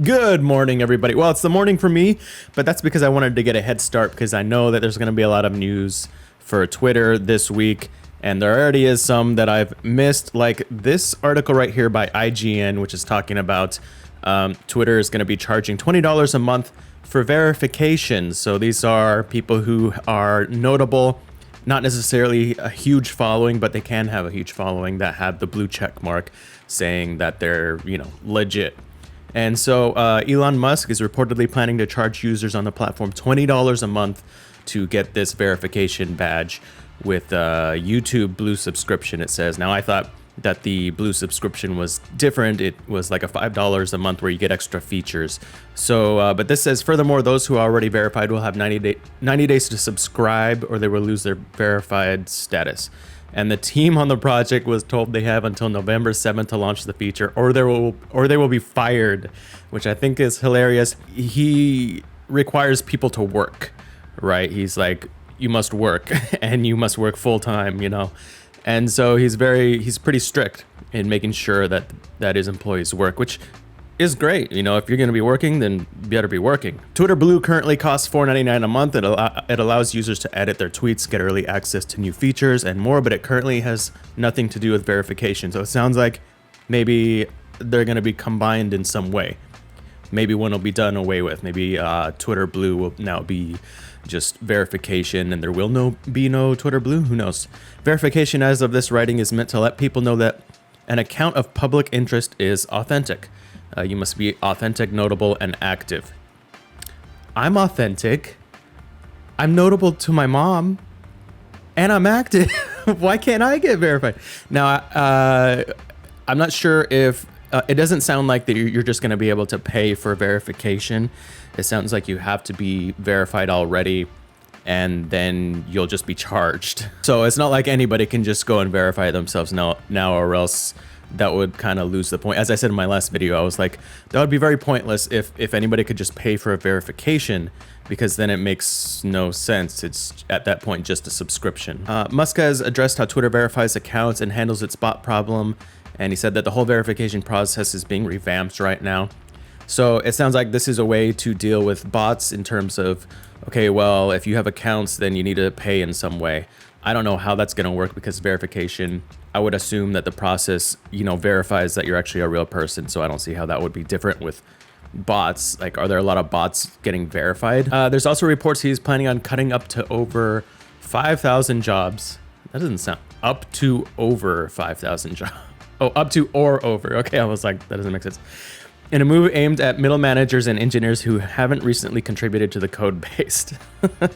Good morning, everybody. Well, it's the morning for me, but that's because I wanted to get a head start because I know that there's going to be a lot of news for Twitter this week, and there already is some that I've missed, like this article right here by IGN, which is talking about Twitter is going to be charging $20 a month for verification. So these are people who are notable, not necessarily a huge following, but they can have a huge following that have the blue check mark saying that they're, legit. And so Elon Musk is reportedly planning to charge users on the platform $20 a month to get this verification badge with YouTube Blue subscription, it says. Now, I thought that the Blue subscription was different. It was like a $5 a month where you get extra features. So, but this says, furthermore, those who are already verified will have 90 days to subscribe or they will lose their verified status. And the team on the project was told they have until November 7th to launch the feature, or they will be fired, which I think is hilarious. He requires people to work, right? He's like, you must work, and you must work full time, And so he's pretty strict in making sure that his employees work, which is great. If you're going to be working, then you better be working. Twitter Blue currently costs $4.99 a month. It allows users to edit their tweets, get early access to new features and more, but it currently has nothing to do with verification. So it sounds like maybe they're going to be combined in some way. Maybe one will be done away with. Maybe Twitter Blue will now be just verification and there will be no Twitter Blue. Who knows? Verification as of this writing is meant to let people know that an account of public interest is authentic. You must be authentic, notable, and active. I'm authentic. I'm notable to my mom. And I'm active. Why can't I get verified? Now, I'm not sure if... it doesn't sound like that you're just going to be able to pay for verification. It sounds like you have to be verified already, and then you'll just be charged. So it's not like anybody can just go and verify themselves now or else... that would kind of lose the point. As I said in my last video, I was like, that would be very pointless if anybody could just pay for a verification, because then it makes no sense. It's at that point just a subscription. Musk has addressed how Twitter verifies accounts and handles its bot problem, and he said that the whole verification process is being revamped right now. So it sounds like this is a way to deal with bots in terms of, okay, well, if you have accounts, then you need to pay in some way. I don't know how that's going to work because verification, I would assume that the process, verifies that you're actually a real person. So I don't see how that would be different with bots. Like, are there a lot of bots getting verified? There's also reports he's planning on cutting up to over 5,000 jobs. That doesn't sound up to over 5,000 jobs. Oh, up to or over. Okay, I was like, that doesn't make sense. In a move aimed at middle managers and engineers who haven't recently contributed to the code base.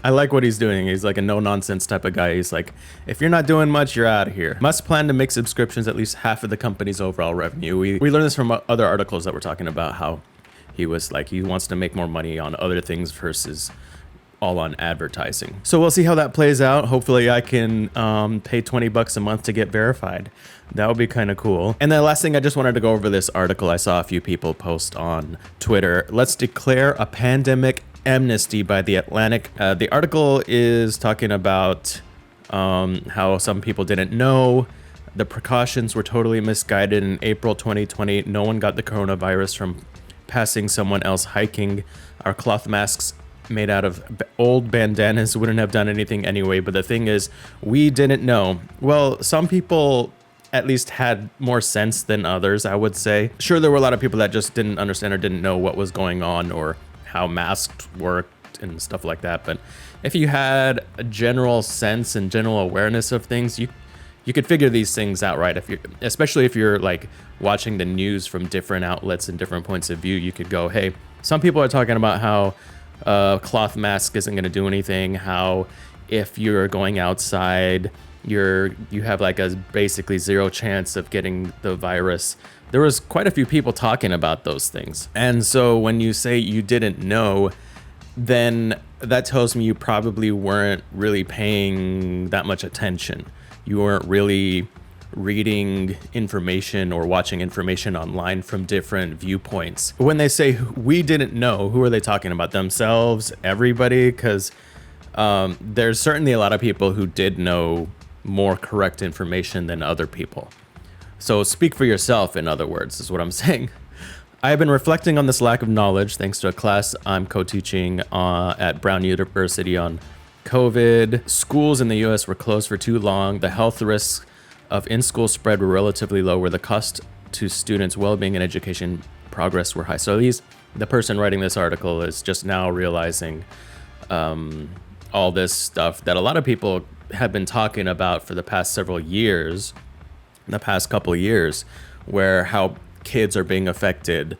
I like what he's doing. He's like a no-nonsense type of guy. He's like, if you're not doing much, you're out of here. Musk plan to make subscriptions at least half of the company's overall revenue. We learned this from other articles that were talking about how he was like, he wants to make more money on other things versus all on advertising. So we'll see how that plays out. Hopefully I can pay $20 a month to get verified. That would be kind of cool. And the last thing, I just wanted to go over this article. I saw a few people post on Twitter. Let's declare a pandemic amnesty by The Atlantic. The article is talking about how some people didn't know. The precautions were totally misguided. In April 2020, no one got the coronavirus from passing someone else hiking. Our cloth masks made out of old bandanas wouldn't have done anything anyway. But the thing is, we didn't know. Well, some people at least had more sense than others, I would say. Sure, there were a lot of people that just didn't understand or didn't know what was going on or how masks worked and stuff like that. But if you had a general sense and general awareness of things, you could figure these things out, right? Especially if you're like watching the news from different outlets and different points of view, you could go, hey, some people are talking about how cloth mask isn't going to do anything, how if you're going outside, you have like a basically zero chance of getting the virus. There was quite a few people talking about those things. And so when you say you didn't know, then that tells me you probably weren't really paying that much attention. You weren't really reading information or watching information online from different viewpoints. When they say we didn't know, who are they talking about? Themselves? Everybody? Because there's certainly a lot of people who did know more correct information than other people. So speak for yourself, in other words, is what I'm saying. I have been reflecting on this lack of knowledge thanks to a class I'm co-teaching at Brown University on COVID. Schools in the US were closed for too long. The health risks of in-school spread were relatively low, where the cost to students' well-being and education progress were high. So the person writing this article is just now realizing all this stuff that a lot of people have been talking about for the past several years, the past couple of years, where how kids are being affected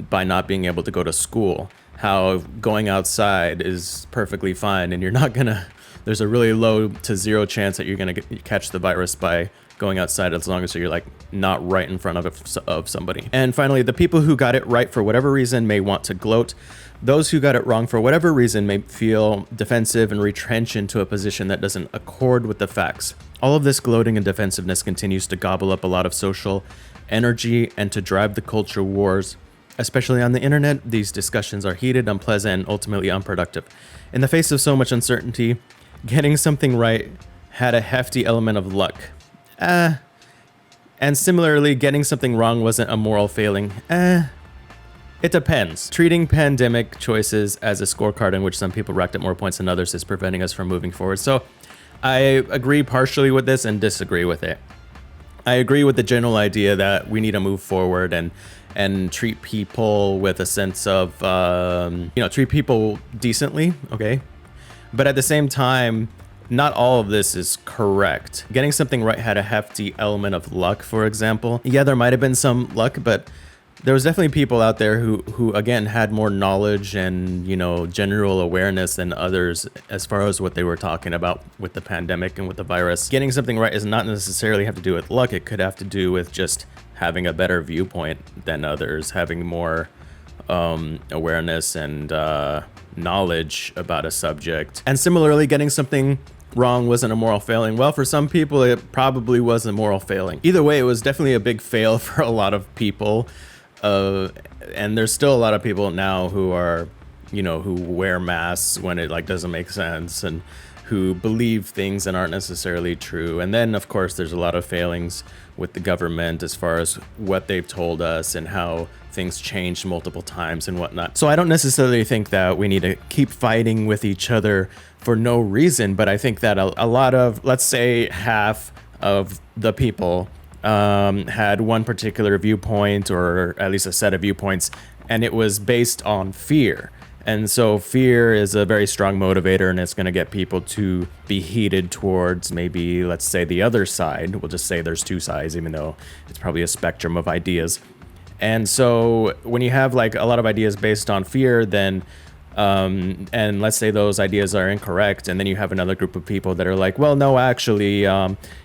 by not being able to go to school, how going outside is perfectly fine and there's a really low to zero chance that you're gonna catch the virus by going outside, as long as you're like not right in front of somebody. And finally, the people who got it right for whatever reason may want to gloat. Those who got it wrong for whatever reason may feel defensive and retrench into a position that doesn't accord with the facts. All of this gloating and defensiveness continues to gobble up a lot of social energy and to drive the culture wars. Especially on the internet, these discussions are heated, unpleasant, and ultimately unproductive. In the face of so much uncertainty, getting something right had a hefty element of luck. And similarly, getting something wrong wasn't a moral failing. It depends. Treating pandemic choices as a scorecard in which some people racked up more points than others is preventing us from moving forward. So I agree partially with this and disagree with it. I agree with the general idea that we need to move forward and treat people with a sense of, treat people decently, okay? But at the same time, not all of this is correct. Getting something right had a hefty element of luck, for example. Yeah, there might have been some luck, but there was definitely people out there who again had more knowledge and, general awareness than others as far as what they were talking about with the pandemic and with the virus. Getting something right does not necessarily have to do with luck. It could have to do with just having a better viewpoint than others, having more awareness and knowledge about a subject. And similarly, getting something wrong wasn't a moral failing. Well, for some people, it probably was a moral failing. Either way, it was definitely a big fail for a lot of people. And there's still a lot of people now who are, who wear masks when it doesn't make sense, and who believe things that aren't necessarily true. And then, of course, there's a lot of failings with the government as far as what they've told us and how things changed multiple times and whatnot. So I don't necessarily think that we need to keep fighting with each other for no reason, but I think that a lot of, let's say half of the people had one particular viewpoint, or at least a set of viewpoints, and it was based on fear. And so fear is a very strong motivator, and it's going to get people to be heated towards maybe, let's say, the other side. We'll just say there's two sides, even though it's probably a spectrum of ideas. And so when you have a lot of ideas based on fear, then and let's say those ideas are incorrect, and then you have another group of people that are like, well, no, actually,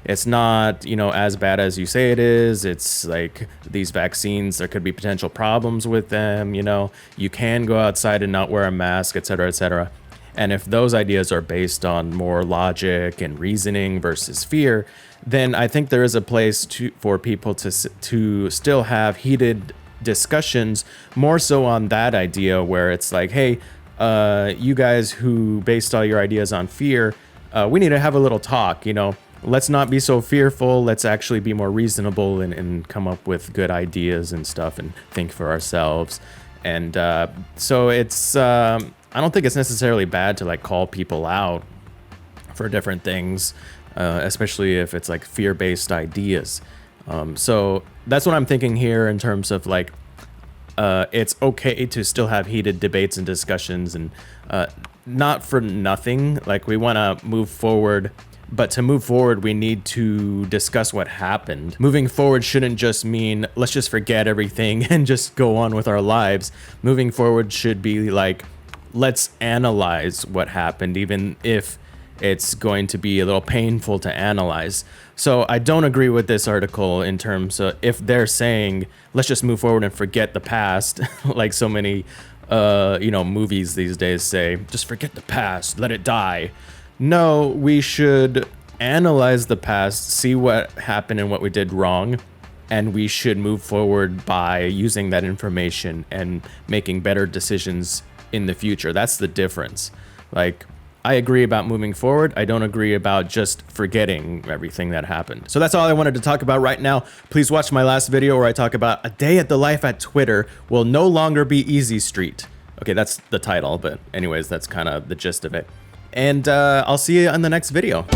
it's not, as bad as you say it is. It's like these vaccines, there could be potential problems with them. You can go outside and not wear a mask, et cetera, et cetera. And if those ideas are based on more logic and reasoning versus fear, then I think there is a place for people to still have heated discussions, more so on that idea where it's like, hey, you guys who based all your ideas on fear, we need to have a little talk. Let's not be so fearful. Let's actually be more reasonable and come up with good ideas and stuff and think for ourselves. And so it's I don't think it's necessarily bad to call people out for different things, especially if it's fear-based ideas. So that's what I'm thinking here in terms of it's okay to still have heated debates and discussions, and not for nothing. We want to move forward, but to move forward, we need to discuss what happened. Moving forward shouldn't just mean let's just forget everything and just go on with our lives. Moving forward should be let's analyze what happened, even if it's going to be a little painful to analyze. So I don't agree with this article in terms of if they're saying, let's just move forward and forget the past, like so many, movies these days say, just forget the past, let it die. No, we should analyze the past, see what happened and what we did wrong, and we should move forward by using that information and making better decisions in the future. That's the difference. I agree about moving forward. I don't agree about just forgetting everything that happened. So that's all I wanted to talk about right now. Please watch my last video where I talk about a day at the life at Twitter will no longer be easy street. Okay, that's the title, but anyways, that's kind of the gist of it. And I'll see you in the next video.